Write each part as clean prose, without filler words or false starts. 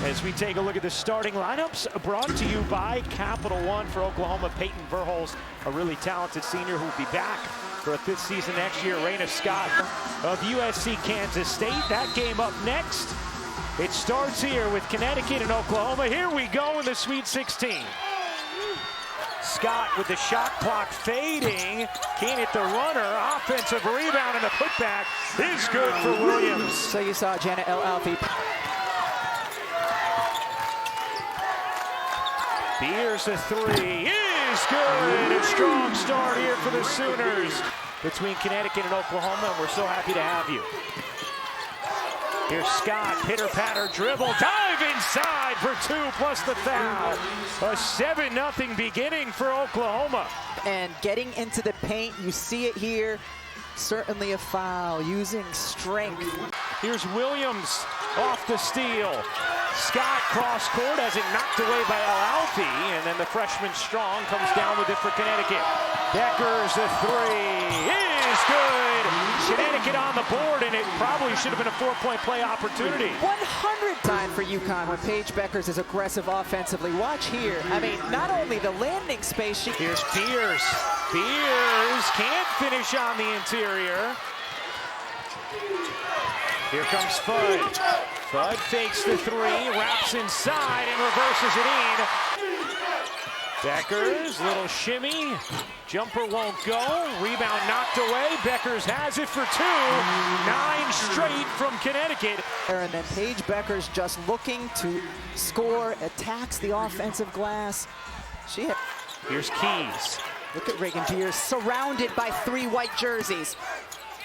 As we take a look at the starting lineups, brought to you by Capital One. For Oklahoma, Peyton Verhulst, a really talented senior who will be back for a 5th season next year. Raina Scott of USC Kansas State. That game up next. It starts here with Connecticut and Oklahoma. Here we go in the Sweet 16. Scott with the shot clock fading. Can't hit the runner. Offensive rebound and the putback is good for Williams. So you saw Janet L. Alfie. Here's a three, is good. A strong start here for the Sooners between Connecticut and Oklahoma, and we're so happy to have you. Here's Scott, pitter-patter dribble, dive inside for 2 plus the foul. A 7-0 beginning for Oklahoma. And getting into the paint, you see it here. Certainly a foul, using strength. Here's Williams off the steal. Scott cross court has it knocked away by Al-Alfi, and then the freshman Strong comes down with it for Connecticut. Bueckers a three is good. Connecticut on the board, and it probably should have been a 4-point play opportunity. 100 time for UConn when Paige Bueckers is aggressive offensively. Watch here. I mean, not only the landing space. Here's Beers. Beers can't finish on the interior. Here comes Fudd. Fudd fakes the three, wraps inside and reverses it in. Bueckers, little shimmy. Jumper won't go. Rebound knocked away. Bueckers has it for 2. 9 straight from Connecticut. And then Paige Bueckers just looking to score, attacks the offensive glass. Here's Keys. Look at Reagan Beers surrounded by 3 white jerseys.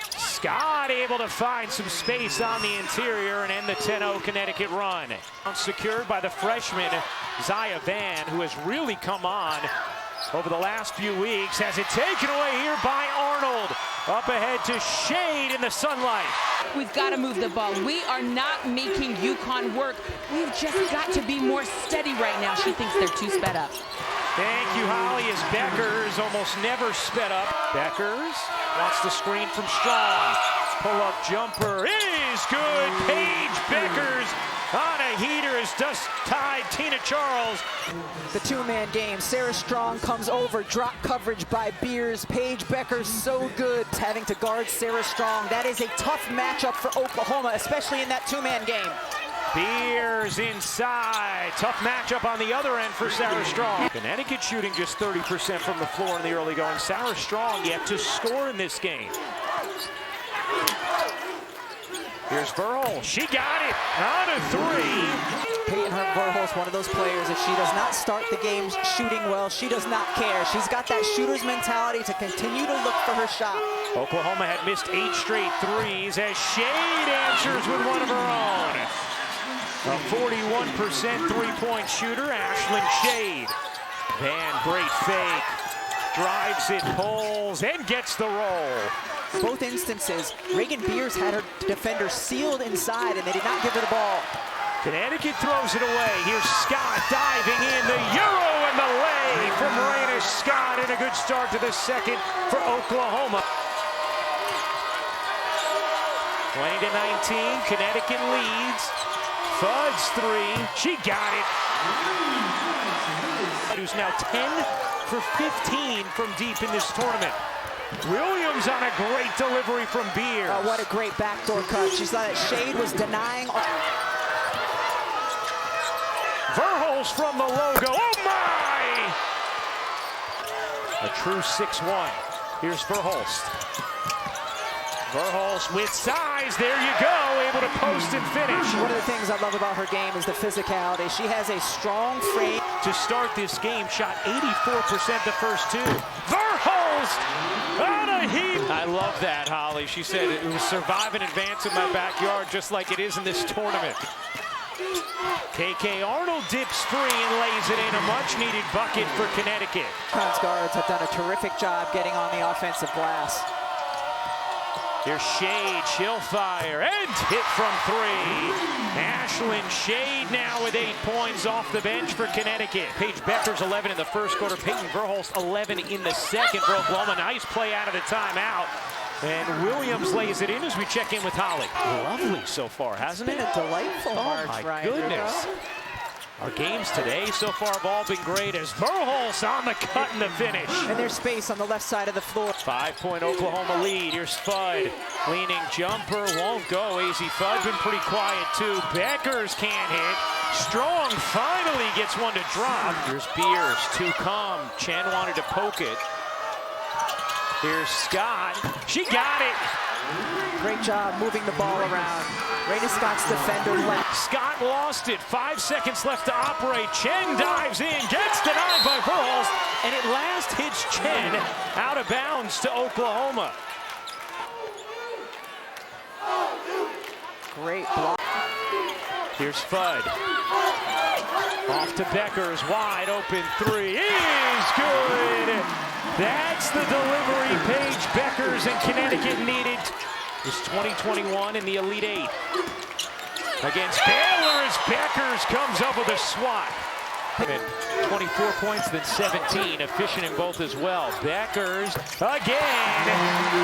Scott able to find some space on the interior and end the 10-0 Connecticut run. Secured by the freshman Zaya Van, who has really come on over the last few weeks. Has it taken away here by Arnold. Up ahead to Shade in the sunlight. We've got to move the ball. We are not making UConn work. We've just got to be more steady right now. She thinks they're too sped up. Thank you, Holly, as Bueckers almost never sped up. Bueckers wants the screen from Strong. Pull-up jumper is good. Paige Bueckers on a heater has just tied Tina Charles. The 2-man game. Sarah Strong comes over. Drop coverage by Beers. Paige Bueckers so good having to guard Sarah Strong. That is a tough matchup for Oklahoma, especially in that 2-man game. Beers inside. Tough matchup on the other end for Sarah Strong. Connecticut shooting just 30% from the floor in the early going. Sarah Strong yet to score in this game. Here's Verhulst. She got it on a 3. Peyton Verhulst, one of those players, if she does not start the game shooting well, she does not care. She's got that shooter's mentality to continue to look for her shot. Oklahoma had missed 8 straight threes as Shade answers with one of her own. A 41% three-point shooter, Ashlyn Shade. Van, great fake. Drives it, pulls, and gets the roll. Both instances, Reagan Beers had her defender sealed inside, and they did not give her the ball. Connecticut throws it away. Here's Scott diving in. The Euro and the lay from Raina Scott, and a good start to the second for Oklahoma. 20-19, Connecticut leads. Fudd's 3, she got it. Who's now 10 for 15 from deep in this tournament. Williams on a great delivery from Beers. Oh, what a great backdoor cut. She saw that Shade was denying. Verhulst from the logo. Oh my! A true 6-1. Here's Verhulst. Verhulst with size, there you go, able to post and finish. One of the things I love about her game is the physicality. She has a strong frame. To start this game, shot 84% the first 2. Verhulst on a heat. I love that, Holly. She said it was survive and advance in my backyard just like it is in this tournament. KK Arnold dips free and lays it in, a much-needed bucket for Connecticut. UConn's guards have done a terrific job getting on the offensive glass. Here's Shade, she'll fire, and hit from 3. Ashlyn Shade now with 8 points off the bench for Connecticut. Paige Bueckers 11 in the first quarter. Peyton Verhulst 11 in the second for Oklahoma. Nice play out of the timeout. And Williams lays it in as we check in with Holly. Lovely so far, hasn't it? It's been a delightful march, my Ryan. goodness. Our games today so far have all been great as Verhulst on the cut in the finish. And there's space on the left side of the floor. 5-point Oklahoma lead. Here's Fudd. Leaning jumper. Won't go. AZ Fudd been pretty quiet too. Bueckers can't hit. Strong finally gets one to drop. Here's Beers. Two come. Chen wanted to poke it. Here's Scott. She got it. Great job moving the ball around. Raina Scott's defender left. Scott lost it. 5 seconds left to operate. Chen dives in, gets denied by Verhulst, and it last hits Chen out of bounds to Oklahoma. Great block. Here's Fudd. Off to Bueckers. Wide open three is good. That's the delivery Paige Bueckers and Connecticut needed. It's 2021 in the Elite Eight. Against Baylor as Bueckers comes up with a swat. 24 points, then 17. Efficient in both as well. Bueckers again.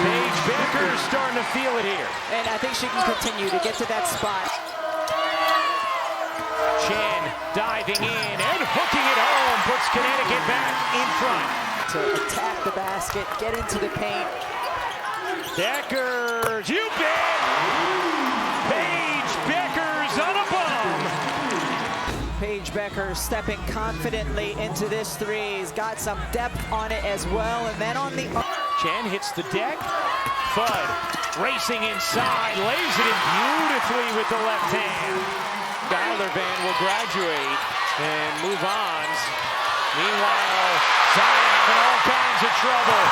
Paige Bueckers starting to feel it here. And I think she can continue to get to that spot. Chen diving in and hooking it home. Puts Connecticut back in front. To attack the basket, get into the paint. Bueckers, you bet! Paige Bueckers on a bum. Paige Bueckers stepping confidently into this three. He's got some depth on it as well. And then on the... Chen hits the deck. Fudd racing inside, lays it in beautifully with the left hand. Skylar Van will graduate and move on. Meanwhile, Zion having all kinds of trouble.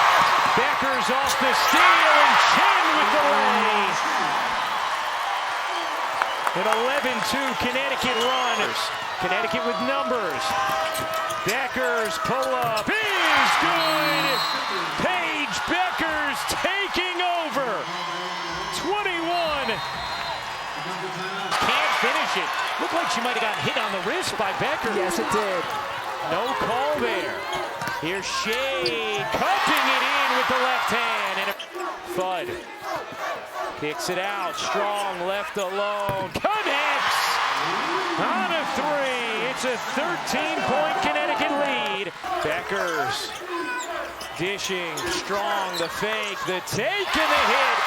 Bueckers off the steal and Chen with the lay. An 11-2 Connecticut run. Connecticut with numbers. Bueckers pull up is good. Paige Bueckers taking over. 21. Can't finish it. Looked like she might have gotten hit on the wrist by Bueckers. Yes, it did. No call there. Here's Shade cupping it in with the left hand. And Fudd kicks it out. Strong left alone. Connects on a three. It's a 13-point Connecticut lead. Bueckers dishing. Strong, the fake, the take, and the hit.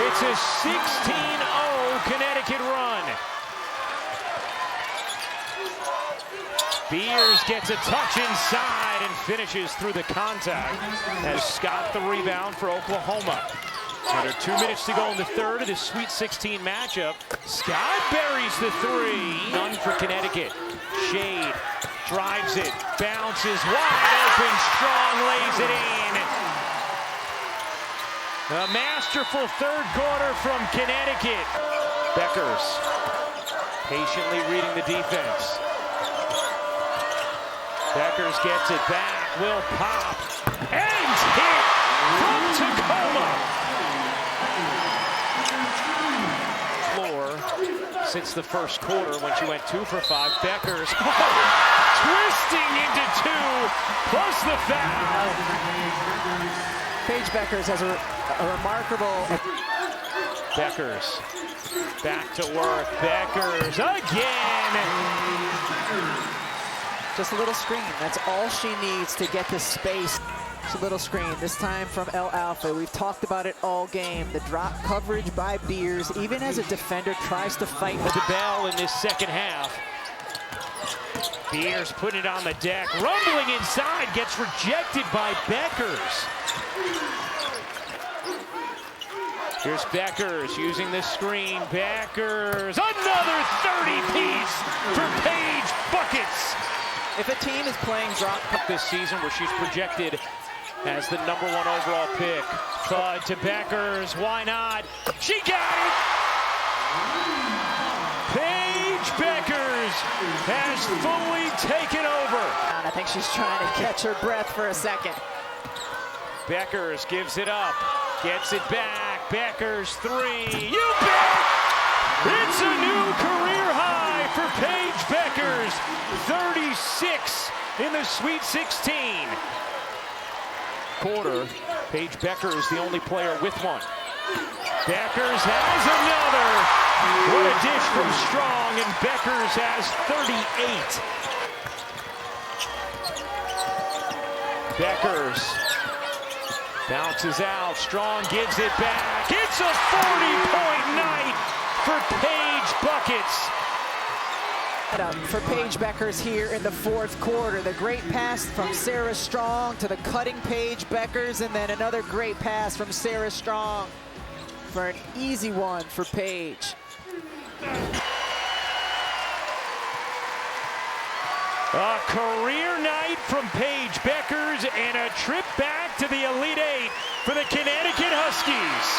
It's a 16-0 Connecticut run. Beers gets a touch inside and finishes through the contact as Scott the rebound for Oklahoma. Under 2 minutes to go in the third of this Sweet 16 matchup. Scott buries the three. None for Connecticut. Shade drives it, bounces wide open, Strong lays it in. A masterful third quarter from Connecticut. Bueckers patiently reading the defense. Bueckers gets it back, will pop, and hit from Tacoma. Floor since the first quarter when she went 2 for 5. Bueckers twisting into 2, plus the foul. Paige Bueckers has a remarkable... Bueckers back to work. Bueckers again. Just a little screen. That's all she needs to get the space. It's a little screen, this time from El Alfa. We've talked about it all game. The drop coverage by Beers, even as a defender tries to fight with the bell in this second half. Beers put it on the deck. Rumbling inside, gets rejected by Bueckers. Here's Bueckers using the screen. Bueckers, another 30-piece for Paige Bueckers. If a team is playing drop this season where she's projected as the #1 overall pick. Fudd to Bueckers, why not? She got it! Paige Bueckers has fully taken over. I think she's trying to catch her breath for a second. Bueckers gives it up, gets it back. Bueckers three, you bet! It's a new career high for Paige Bueckers. 36 in the Sweet 16. Quarter, Paige Bueckers the only player with one. Bueckers has another. What a dish from Strong, and Bueckers has 38. Bueckers bounces out. Strong gives it back. It's a 40-point night for Paige Bueckers. For Paige Bueckers here in the fourth quarter. The great pass from Sarah Strong to the cutting Paige Bueckers, and then another great pass from Sarah Strong for an easy one for Paige. A career night from Paige Bueckers and a trip back to the Elite Eight for the Connecticut Huskies.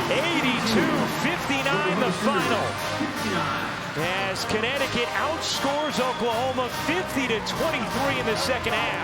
82-59 the final, as Connecticut outscores Oklahoma 50-23 in the second half.